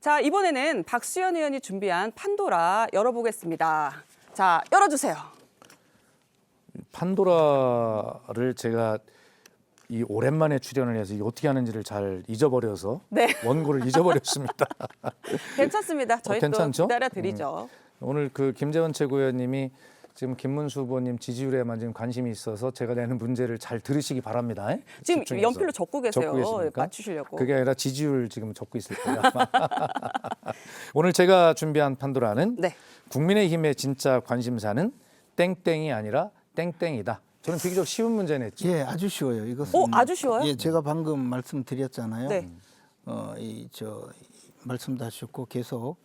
자, 이번에는 박수현 의원이 준비한 판도라 열어보겠습니다. 자, 열어주세요. 판도라를 제가 이 오랜만에 출연을 해서 이게 어떻게 하는지를 잘 잊어버려서 네. 원고를 잊어버렸습니다. 괜찮습니다. 저희 또 괜찮죠? 기다려드리죠. 오늘 그 김재원 최고위원님이 지금 김문수 후보님 지지율에만 지금 관심이 있어서 제가 내는 문제를 잘 들으시기 바랍니다. 지금 집중해서. 연필로 적고 계세요. 적고 계십니까? 맞추시려고. 그게 아니라 지지율 지금 적고 있을 거예요. 아마. 오늘 제가 준비한 판도라는 네. 국민의힘의 진짜 관심사는 땡땡이 아니라 땡땡이다. 저는 비교적 쉬운 문제 냈죠. 예, 아주 쉬워요. 이것은 아주 쉬워요? 예, 제가 방금 말씀드렸잖아요. 네. 말씀도 하셨고 계속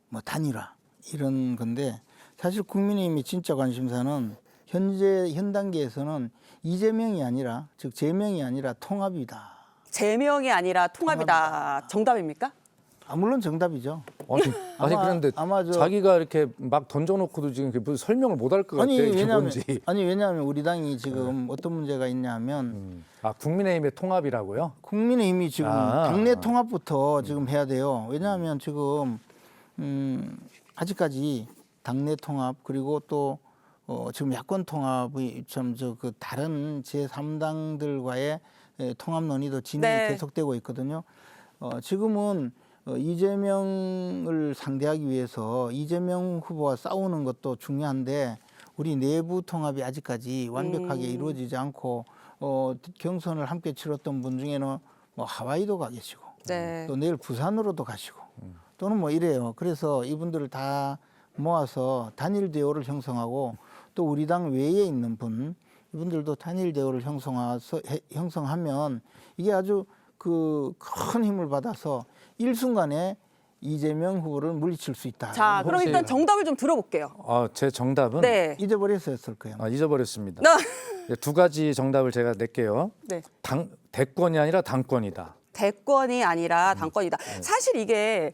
뭐 단일화 이런 건데 사실 국민의힘이 진짜 관심사는 현 단계에서는 이재명이 아니라 즉 제명이 아니라 통합이다. 제명이 아니라 통합이다. 정답입니까? 물론 정답이죠. 아니 그런데 아마 자기가 이렇게 막 던져놓고도 지금 무슨 설명을 못 할 것 같아요. 이게 뭔지. 왜냐하면 우리 당이 지금 어떤 문제가 있냐면 국민의힘의 통합이라고요? 국민의힘이 지금 당내 통합부터 지금 해야 돼요. 왜냐하면 지금 아직까지 당내 통합 그리고 또 지금 야권 통합이 참 그 다른 제3당들과의 통합 논의도 진행이 네. 계속되고 있거든요. 지금은 이재명을 상대하기 위해서 이재명 후보와 싸우는 것도 중요한데 우리 내부 통합이 아직까지 완벽하게 이루어지지 않고 경선을 함께 치렀던 분 중에는 뭐 하와이도 가 계시고 네. 또 내일 부산으로도 가시고 또는 뭐 이래요. 그래서 이분들을 다 모아서 단일 대우를 형성하고 또 우리 당 외에 있는 분 이분들도 단일 대우를 형성하면 이게 아주 그 큰 힘을 받아서 일순간에 이재명 후보를 물리칠 수 있다. 자, 그럼 일단 정답을 좀 들어볼게요. 제 정답은 네. 잊어버렸을 거예요. 잊어버렸습니다. 네. 두 가지 정답을 제가 낼게요. 네. 대권이 아니라 당권이다. 대권이 아니라 당권이다. 사실 이게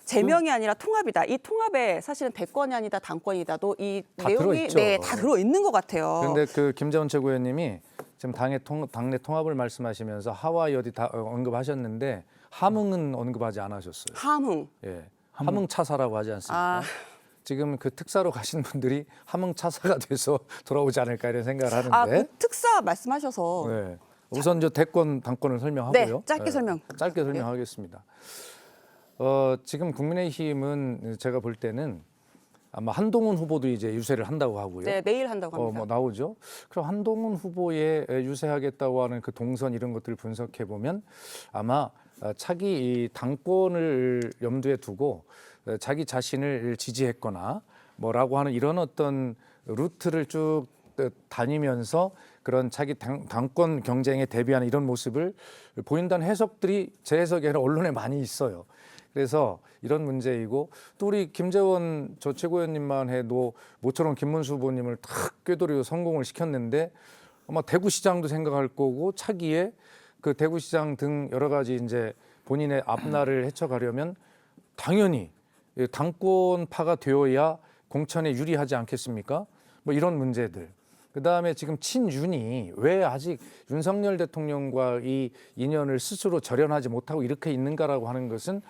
제명이 아니라 통합이다. 이 통합에 사실은 대권이 아니다 당권이다도 이 다 내용이 들어있죠. 다 들어 있는 것 같아요. 그런데 그 김재원 최고위원님이 지금 당내 통합을 말씀하시면서 하와이 어디 다 언급하셨는데 함흥은 언급하지 않으셨어요. 함흥. 예, 함흥 차사라고 하지 않습니까? 지금 그 특사로 가신 분들이 함흥 차사가 돼서 돌아오지 않을까 이런 생각을 하는데. 그 특사 말씀하셔서 네. 우선 저 대권 당권을 설명하고요. 네, 짧게 설명. 짧게 설명하겠습니다. 지금 국민의힘은 제가 볼 때는 아마 한동훈 후보도 이제 유세를 한다고 하고요. 네, 내일 한다고 합니다. 뭐 나오죠. 그럼 한동훈 후보에 유세하겠다고 하는 그 동선 이런 것들을 분석해 보면 아마 차기 이 당권을 염두에 두고 자기 자신을 지지했거나 뭐라고 하는 이런 어떤 루트를 쭉 다니면서 그런 자기 당권 경쟁에 대비하는 이런 모습을 보인다는 해석들이 제 해석이 아니라 언론에 많이 있어요. 그래서 이런 문제이고 또 우리 김재원 저 최고위원님만 해도 모처럼 김문수 후보님을 탁 꿰돌이고 성공을 시켰는데 아마 대구시장도 생각할 거고 차기에 그 대구시장 등 여러 가지 이제 본인의 앞날을 헤쳐가려면 당연히 당권파가 되어야 공천에 유리하지 않겠습니까? 뭐 이런 문제들. 그다음에 지금 친윤이 왜 아직 윤석열 대통령과 이 인연을 스스로 절연하지 못하고 이렇게 있는가라고 하는 것은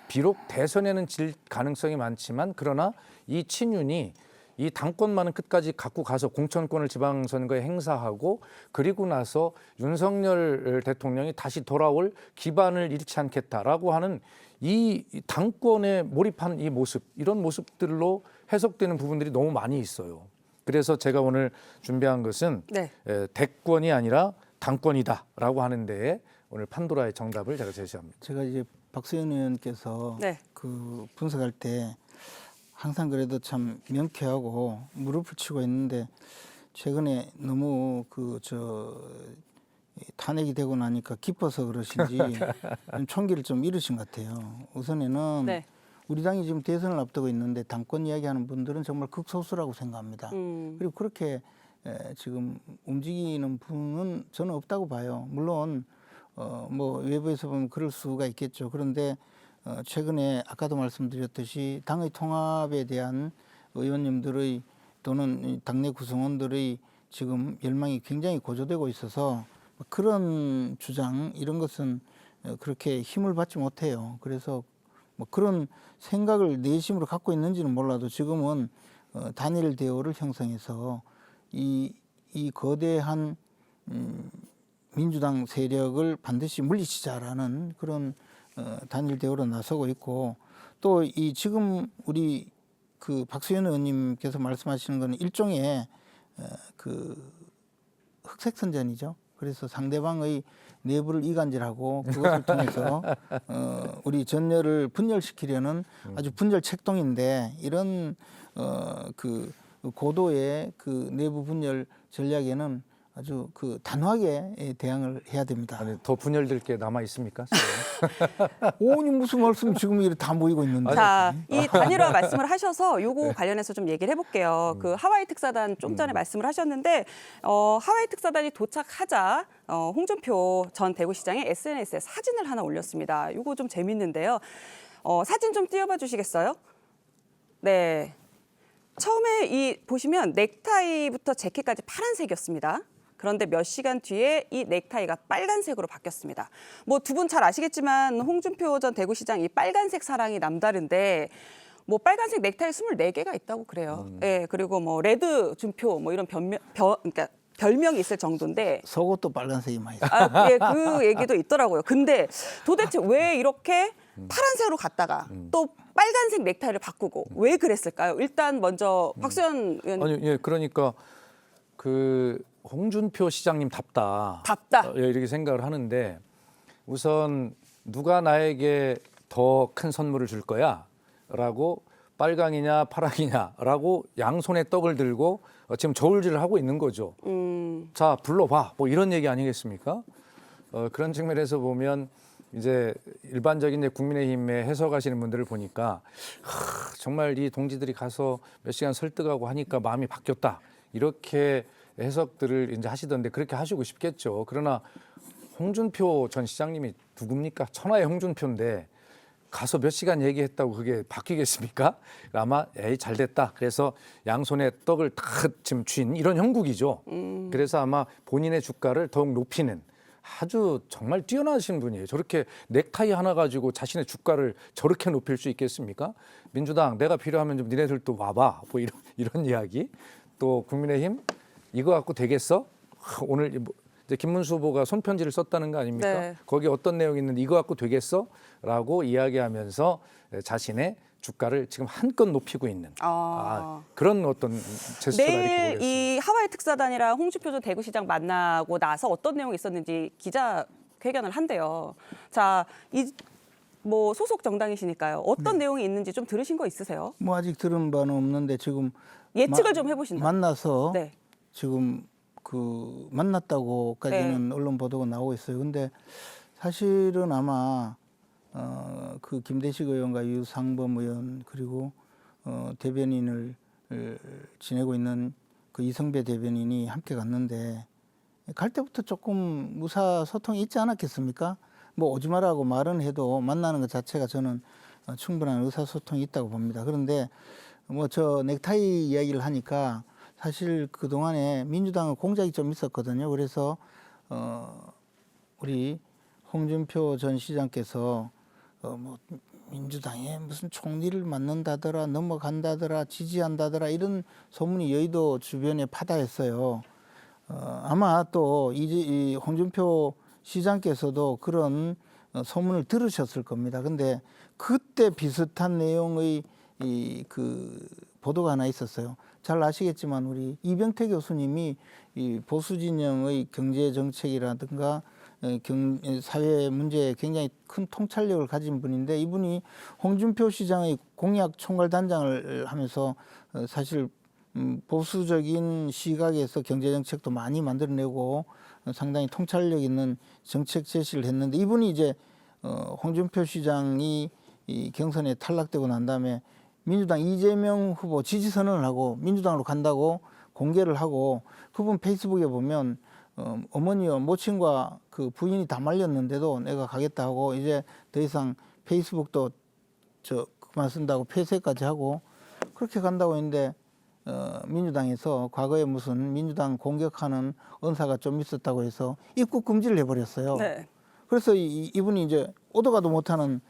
비록 대선에는 질 가능성이 많지만 그러나 이 친윤이 이 당권만은 끝까지 갖고 가서 공천권을 지방선거에 행사하고 그리고 나서 윤석열 대통령이 다시 돌아올 기반을 잃지 않겠다라고 하는 이 당권에 몰입한 이 모습 이런 모습들로 해석되는 부분들이 너무 많이 있어요. 그래서 제가 오늘 준비한 것은 네. 대권이 아니라 당권이다라고 하는 데에 오늘 판도라의 정답을 제가 제시합니다. 제가 이제 박수현 의원께서 네. 그 분석할 때 항상 그래도 참 명쾌하고 무릎을 치고 있는데 최근에 너무 탄핵이 되고 나니까 기뻐서 그러신지 총기를 좀 잃으신 것 같아요. 우선에는 네. 우리 당이 지금 대선을 앞두고 있는데 당권 이야기하는 분들은 정말 극소수라고 생각합니다. 그리고 그렇게 지금 움직이는 분은 저는 없다고 봐요. 물론 뭐 외부에서 보면 그럴 수가 있겠죠. 그런데 최근에 아까도 말씀드렸듯이 당의 통합에 대한 의원님들의 또는 당내 구성원들의 지금 열망이 굉장히 고조되고 있어서 그런 주장 이런 것은 그렇게 힘을 받지 못해요. 그래서 뭐 그런 생각을 내심으로 갖고 있는지는 몰라도 지금은 단일 대우를 형성해서 이 거대한 민주당 세력을 반드시 물리치자라는 그런 단일 대우로 나서고 있고, 또 이 지금 우리 그 박수현 의원님께서 말씀하시는 것은 일종의 그 흑색선전이죠. 그래서 상대방의 내부를 이간질하고 그것을 통해서 우리 전열을 분열시키려는 아주 분열 책동인데, 이런 그 고도의 그 내부 분열 전략에는 아주 그 단호하게 대응을 해야 됩니다. 아니, 더 분열될 게 남아 있습니까? 오니 무슨 말씀 지금 이렇게 다 모이고 있는데. 자, 이 단일화 말씀을 하셔서 요거 관련해서 좀 얘기를 해볼게요. 그 하와이 특사단 좀 전에 말씀을 하셨는데 하와이 특사단이 도착하자 홍준표 전 대구시장이 SNS에 사진을 하나 올렸습니다. 요거 좀 재밌는데요. 사진 좀 띄워봐 주시겠어요? 네. 처음에 이 보시면 넥타이부터 재킷까지 파란색이었습니다. 그런데 몇 시간 뒤에 이 넥타이가 빨간색으로 바뀌었습니다. 뭐 두 분 잘 아시겠지만 홍준표 전 대구시장 이 빨간색 사랑이 남다른데 뭐 빨간색 넥타이 24개가 있다고 그래요. 예, 그리고 뭐 레드 준표 뭐 이런 그러니까 별명이 있을 정도인데 속옷도 빨간색이 많이 있어요. 예, 그 얘기도 있더라고요. 근데 도대체 왜 이렇게 파란색으로 갔다가 또 빨간색 넥타이를 바꾸고 왜 그랬을까요? 일단 먼저 박수현 의원님. 아니, 예, 그러니까 그 홍준표 시장님답다. 답다. 예, 이렇게 생각을 하는데, 우선 누가 나에게 더 큰 선물을 줄 거야라고 빨강이냐 파랑이냐라고 양손에 떡을 들고 지금 저울질을 하고 있는 거죠. 자, 불러봐. 뭐 이런 얘기 아니겠습니까? 그런 측면에서 보면 이제 일반적인 이제 국민의힘에 해석하시는 분들을 보니까 정말 이 동지들이 가서 몇 시간 설득하고 하니까 마음이 바뀌었다. 이렇게 해석들을 이제 하시던데 그렇게 하시고 싶겠죠. 그러나 홍준표 전 시장님이 누굽니까? 천하의 홍준표인데 가서 몇 시간 얘기했다고 그게 바뀌겠습니까? 아마 에이 잘 됐다. 그래서 양손에 떡을 딱 지금 쥔 이런 형국이죠. 그래서 아마 본인의 주가를 더욱 높이는 아주 정말 뛰어나신 분이에요. 저렇게 넥타이 하나 가지고 자신의 주가를 저렇게 높일 수 있겠습니까? 민주당 내가 필요하면 좀 니네들도 와봐. 뭐 이런 이야기. 또 국민의힘 이거 갖고 되겠어? 오늘 뭐 이제 김문수 후보가 손편지를 썼다는 거 아닙니까? 네. 거기 어떤 내용이 있는데 이거 갖고 되겠어? 라고 이야기하면서 자신의 주가를 지금 한껏 높이고 있는 그런 어떤 제스처가 이렇게 내일 보였습니다. 이 하와이 특사단이랑 홍준표 전 대구시장 만나고 나서 어떤 내용이 있었는지 기자회견을 한대요. 자, 뭐 소속 정당이시니까요. 어떤 내용이 있는지 좀 들으신 거 있으세요? 뭐 아직 들은 바는 없는데 지금 예측을 좀 해보신다. 만나서 네. 지금 그 만났다고까지는 언론 보도가 나오고 있어요. 근데 사실은 아마 그 김대식 의원과 유상범 의원 그리고 대변인을 지내고 있는 그 이성배 대변인이 함께 갔는데 갈 때부터 조금 의사소통이 있지 않았겠습니까? 뭐 오지 마라고 말은 해도 만나는 것 자체가 저는 충분한 의사소통이 있다고 봅니다. 그런데 뭐 저 넥타이 이야기를 하니까 사실 그동안에 민주당은 공작이 좀 있었거든요. 그래서 우리 홍준표 전 시장께서 뭐 민주당에 무슨 총리를 맡는다더라, 넘어간다더라, 지지한다더라 이런 소문이 여의도 주변에 파다했어요. 아마 또 이 홍준표 시장께서도 그런 소문을 들으셨을 겁니다. 근데 그때 비슷한 내용의 그 보도가 하나 있었어요. 잘 아시겠지만 우리 이병태 교수님이 이 보수 진영의 경제 정책이라든가 사회 문제에 굉장히 큰 통찰력을 가진 분인데, 이분이 홍준표 시장의 공약 총괄단장을 하면서 사실 보수적인 시각에서 경제 정책도 많이 만들어내고 상당히 통찰력 있는 정책 제시를 했는데, 이분이 이제 홍준표 시장이 이 경선에 탈락되고 난 다음에 민주당 이재명 후보 지지 선언을 하고 민주당으로 간다고 공개를 하고, 그분 페이스북에 보면 어머니와 모친과 그 부인이 다 말렸는데도 내가 가겠다 하고 이제 더 이상 페이스북도 그만 쓴다고 폐쇄까지 하고 그렇게 간다고 했는데, 민주당에서 과거에 무슨 민주당 공격하는 언사가 좀 있었다고 해서 입국 금지를 해버렸어요. 네. 그래서 이분이 이제 오도 가도 못하는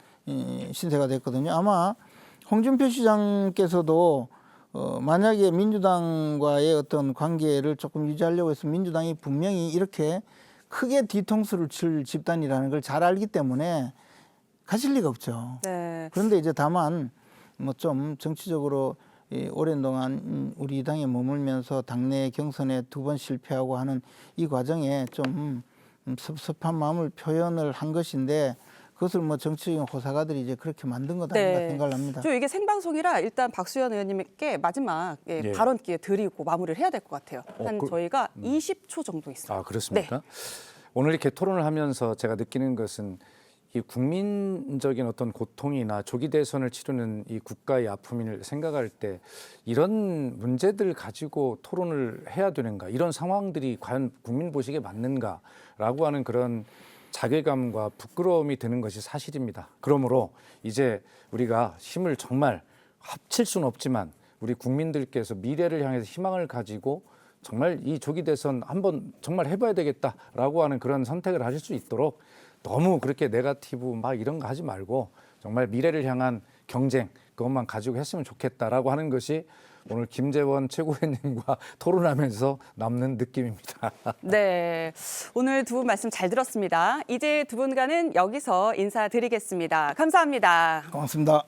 신세가 됐거든요. 아마 홍준표 시장께서도 만약에 민주당과의 어떤 관계를 조금 유지하려고 해서 민주당이 분명히 이렇게 크게 뒤통수를 칠 집단이라는 걸 잘 알기 때문에 가실 리가 없죠. 네. 그런데 이제 다만 뭐 좀 정치적으로 오랜 동안 우리 당에 머물면서 당내 경선에 2번 실패하고 하는 이 과정에 좀 섭섭한 마음을 표현을 한 것인데 그것을 뭐 정치적인 호사가들이 이제 그렇게 만든 거다 생각을 합니다. 저 이게 생방송이라 일단 박수현 의원님께 마지막 발언 기회 드리고 마무리를 해야 될 것 같아요. 저희가 20초 정도 있어요. 아, 그렇습니까? 오늘 이렇게 토론을 하면서 제가 느끼는 것은 이 국민적인 어떤 고통이나 조기 대선을 치르는 이 국가의 아픔을 생각할 때 이런 문제들 가지고 토론을 해야 되는가, 이런 상황들이 과연 국민 보시기에 맞는가라고 하는 그런 자괴감과 부끄러움이 드는 것이 사실입니다. 그러므로 이제 우리가 힘을 정말 합칠 수는 없지만 우리 국민들께서 미래를 향해서 희망을 가지고 정말 이 조기 대선 한번 정말 해봐야 되겠다라고 하는 그런 선택을 하실 수 있도록 너무 그렇게 네거티브 막 이런 거 하지 말고 정말 미래를 향한 경쟁 그것만 가지고 했으면 좋겠다라고 하는 것이 오늘 김재원 최고위원님과 토론하면서 남는 느낌입니다. 네, 오늘 두 분 말씀 잘 들었습니다. 이제 두 분과는 여기서 인사드리겠습니다. 감사합니다. 고맙습니다.